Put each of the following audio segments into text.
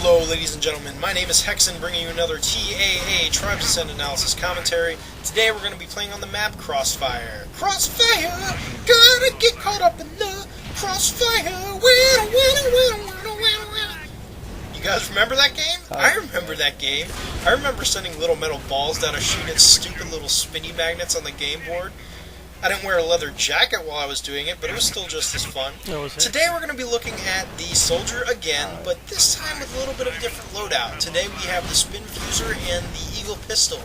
Hello ladies and gentlemen, my name is Hexen, bringing you another TAA Tribes Ascend Analysis commentary. Today we're going to be playing on the map Crossfire. Crossfire, gonna get caught up in the crossfire. You guys remember that game? I remember that game. I remember sending little metal balls down a chute at stupid little spinny magnets on the game board. I didn't wear a leather jacket while I was doing it, but it was still just as fun. Today we're going to be looking at the soldier again, but this time with a little bit of a different loadout. Today we have the spin fuser and the eagle pistol.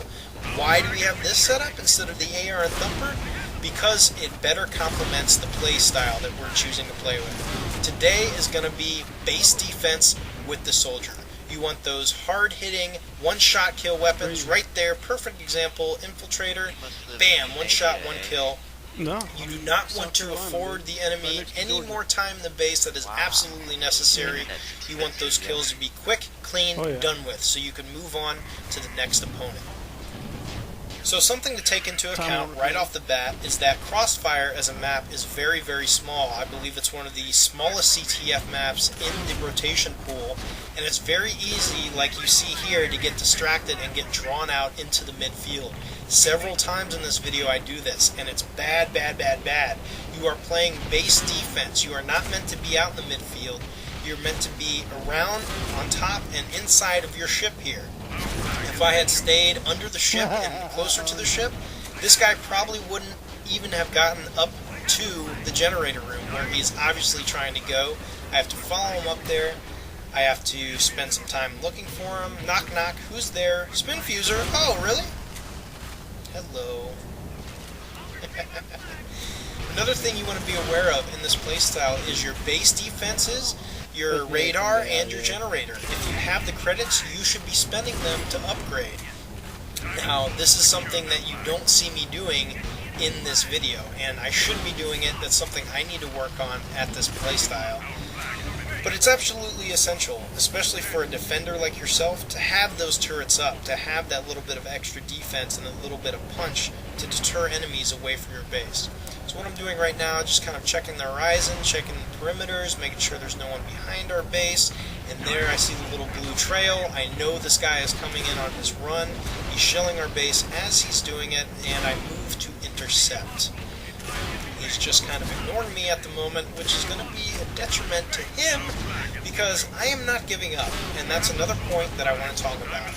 Why do we have this setup instead of the AR and thumper? Because it better complements the play style that we're choosing to play with. Today is going to be base defense with the soldier. You want those hard-hitting, one-shot kill weapons right there. Perfect example, infiltrator. Bam, one shot, one kill. You do not want to afford the enemy any more time in the base that is absolutely necessary. You want those kills to be quick, clean, done with, so you can move on to the next opponent. So something to take into account right off the bat is that Crossfire as a map is very, very small. I believe it's one of the smallest CTF maps in the rotation pool, and it's very easy, like you see here, to get distracted and get drawn out into the midfield. Several times in this video I do this, and it's bad, bad, bad, bad. You are playing base defense. You are not meant to be out in the midfield. You're meant to be around, on top, and inside of your ship here. If I had stayed under the ship and closer to the ship, this guy probably wouldn't even have gotten up to the generator room where he's obviously trying to go. I have to follow him up there. I have to spend some time looking for him. Knock, knock. Who's there? Spin fuser. Oh, really? Hello. Another thing you want to be aware of in this playstyle is your base defenses, your radar, and your generator. If you have the credits, you should be spending them to upgrade. Now, this is something that you don't see me doing in this video, and I should be doing it. That's something I need to work on at this playstyle. But it's absolutely essential, especially for a defender like yourself, to have those turrets up, to have that little bit of extra defense and a little bit of punch to deter enemies away from your base. So what I'm doing right now, just kind of checking the horizon, checking the perimeters, making sure there's no one behind our base. And there I see the little blue trail. I know this guy is coming in on his run. He's shelling our base as he's doing it, and I move to intercept. He's just kind of ignoring me at the moment, which is going to be a detriment to him because I am not giving up. And that's another point that I want to talk about.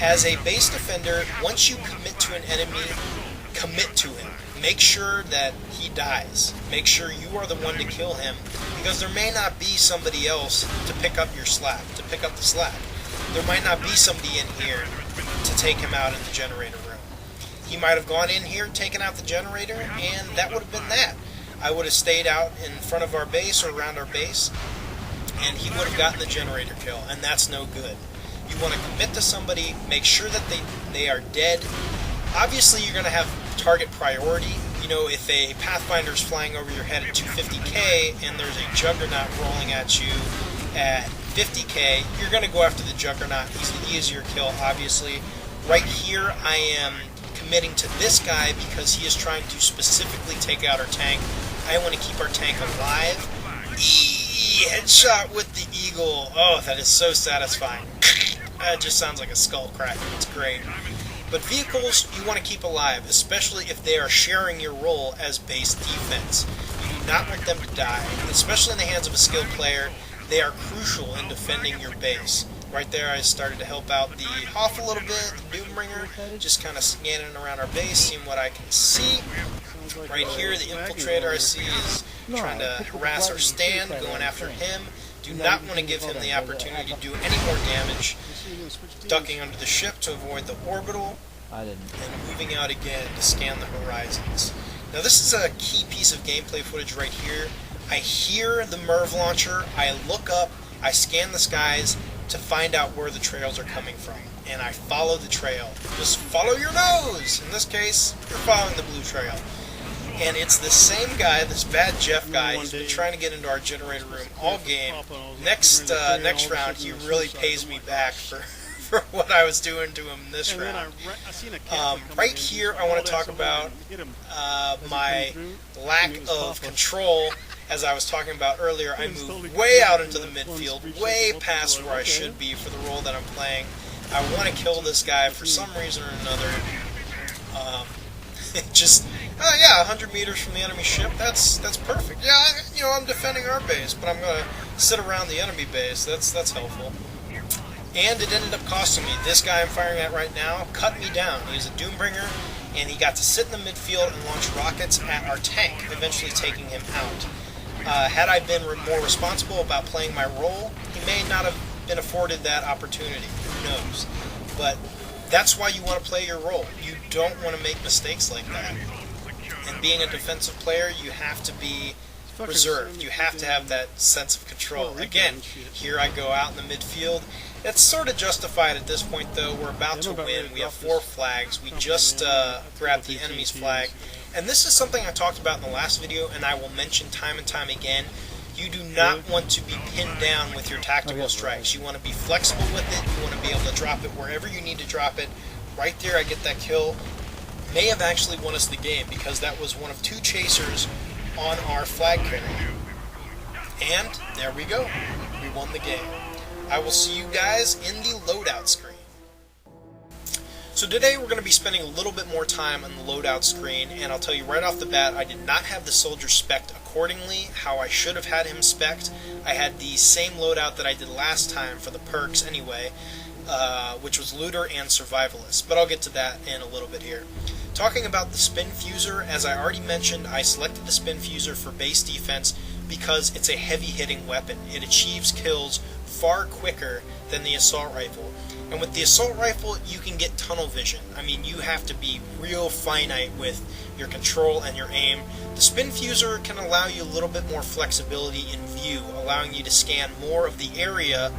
As a base defender, once you commit to an enemy, commit to him. Make sure that he dies. Make sure you are the one to kill him, because there may not be somebody else to pick up your slack, to pick up the slack. There might not be somebody in here to take him out in the generator room. He might have gone in here, taken out the generator, and that would have been that. I would have stayed out in front of our base or around our base, and he would have gotten the generator kill, and that's no good. You want to commit to somebody, make sure that they are dead. Obviously, you're going to have target priority. You know, if a Pathfinder is flying over your head at 250k and there's a Juggernaut rolling at you at 50k, you're going to go after the Juggernaut. He's the easier kill, obviously. Right here, I am committing to this guy because he is trying to specifically take out our tank. I want to keep our tank alive. Headshot with the eagle. Oh, that is so satisfying. That just sounds like a skull cracker. It's great. But vehicles you want to keep alive, especially if they are sharing your role as base defense. You do not want them to die, especially in the hands of a skilled player. They are crucial in defending your base. Right there I started to help out the Hoff a little bit, the Doombringer, just kind of scanning around our base, seeing what I can see. Right here, the infiltrator I see is trying to harass our stand, going after him. Do not want to give him the opportunity to do any more damage. Ducking under the ship to avoid the orbital, and moving out again to scan the horizons. Now this is a key piece of gameplay footage right here. I hear the MIRV launcher, I look up, I scan the skies to find out where the trails are coming from, and I follow the trail. Just follow your nose! In this case, you're following the blue trail. And it's the same guy, this bad Jeff guy. He's been trying to get into our generator room all game. Next round, he really pays me back for what I was doing to him this round. Right here, I want to talk about my lack of control as I was talking about earlier, I moved way out into the midfield, way past where I should be for the role that I'm playing. I want to kill this guy for some reason or another. Just, yeah, 100 meters from the enemy ship, that's perfect. Yeah, I'm defending our base, but I'm going to sit around the enemy base. That's helpful. And it ended up costing me. This guy I'm firing at right now cut me down. He's a Doombringer, and he got to sit in the midfield and launch rockets at our tank, eventually taking him out. Had I been more responsible about playing my role, he may not have been afforded that opportunity. Who knows? But that's why you want to play your role. You don't want to make mistakes like that. And being a defensive player, you have to be reserved. You have to have that sense of control. Again, here I go out in the midfield. It's sort of justified at this point, though. We're about to win. We have 4 flags. We just grabbed the enemy's flag. And this is something I talked about in the last video, and I will mention time and time again. You do not want to be pinned down with your tactical strikes. You want to be flexible with it. You want to be able to drop it wherever you need to drop it. Right there, I get that kill. May have actually won us the game because that was one of 2 chasers on our flag carrier. And there we go. We won the game. I will see you guys in the loadout screen. So today we're going to be spending a little bit more time on the loadout screen, and I'll tell you right off the bat, I did not have the soldier spec'd accordingly, how I should have had him spec'd. I had the same loadout that I did last time for the perks anyway, which was looter and survivalist, but I'll get to that in a little bit here. Talking about the spin fuser, as I already mentioned, I selected the spin fuser for base defense because it's a heavy hitting weapon. It achieves kills far quicker than the assault rifle. And with the assault rifle, you can get tunnel vision. I mean, you have to be real finite with your control and your aim. The spin fuser can allow you a little bit more flexibility in view, allowing you to scan more of the area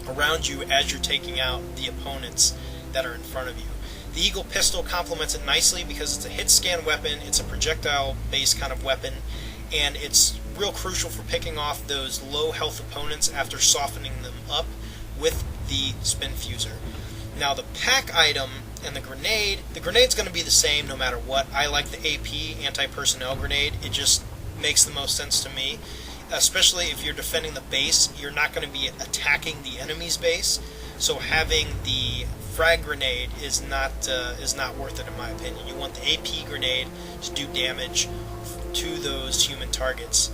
around you as you're taking out the opponents that are in front of you. The Eagle pistol complements it nicely because it's a hit scan weapon, it's a projectile-based kind of weapon, and it's real crucial for picking off those low health opponents after softening them up with the spin fuser. Now the pack item and the grenade's going to be the same no matter what. I like the AP, anti-personnel grenade. It just makes the most sense to me. Especially if you're defending the base, you're not going to be attacking the enemy's base. So having the frag grenade is not worth it in my opinion. You want the AP grenade to do damage to those human targets.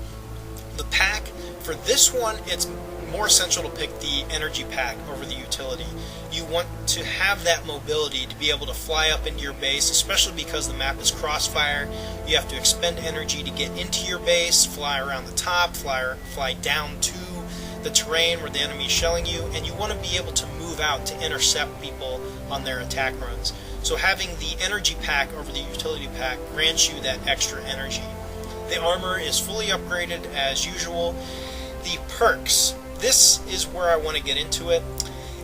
The pack, for this one, it's more essential to pick the energy pack over the utility. You want to have that mobility to be able to fly up into your base, especially because the map is Crossfire. You have to expend energy to get into your base, fly around the top, fly down to the terrain where the enemy is shelling you, and you want to be able to move out to intercept people on their attack runs. So having the energy pack over the utility pack grants you that extra energy. The armor is fully upgraded as usual. The perks, this is where I want to get into it.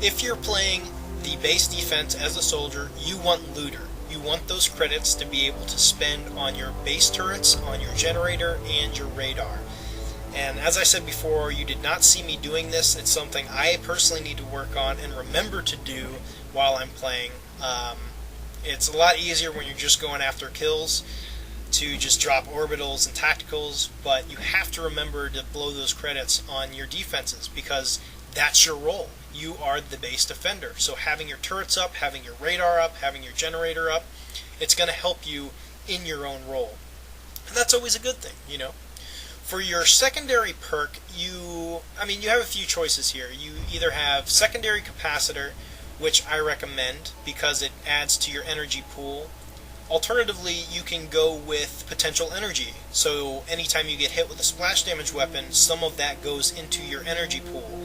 If you're playing the base defense as a soldier, you want looter. You want those credits to be able to spend on your base turrets, on your generator, and your radar. And as I said before, you did not see me doing this. It's something I personally need to work on and remember to do while I'm playing. It's a lot easier when you're just going after kills to just drop orbitals and tacticals, but you have to remember to blow those credits on your defenses because that's your role. You are the base defender. So having your turrets up, having your radar up, having your generator up, it's going to help you in your own role. And that's always a good thing, you know. For your secondary perk, you have a few choices here. You either have secondary capacitor, which I recommend because it adds to your energy pool. Alternatively, you can go with potential energy. So anytime you get hit with a splash damage weapon, some of that goes into your energy pool.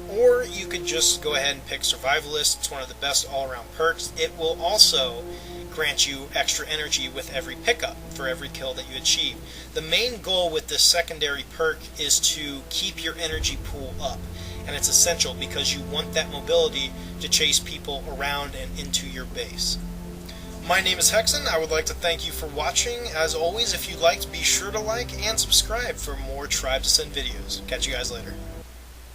Or you could just go ahead and pick Survivalist. It's one of the best all-around perks. It will also grant you extra energy with every pickup for every kill that you achieve. The main goal with this secondary perk is to keep your energy pool up. And it's essential because you want that mobility to chase people around and into your base. My name is Hexen. I would like to thank you for watching. As always, if you liked, be sure to like and subscribe for more Tribe Descent videos. Catch you guys later.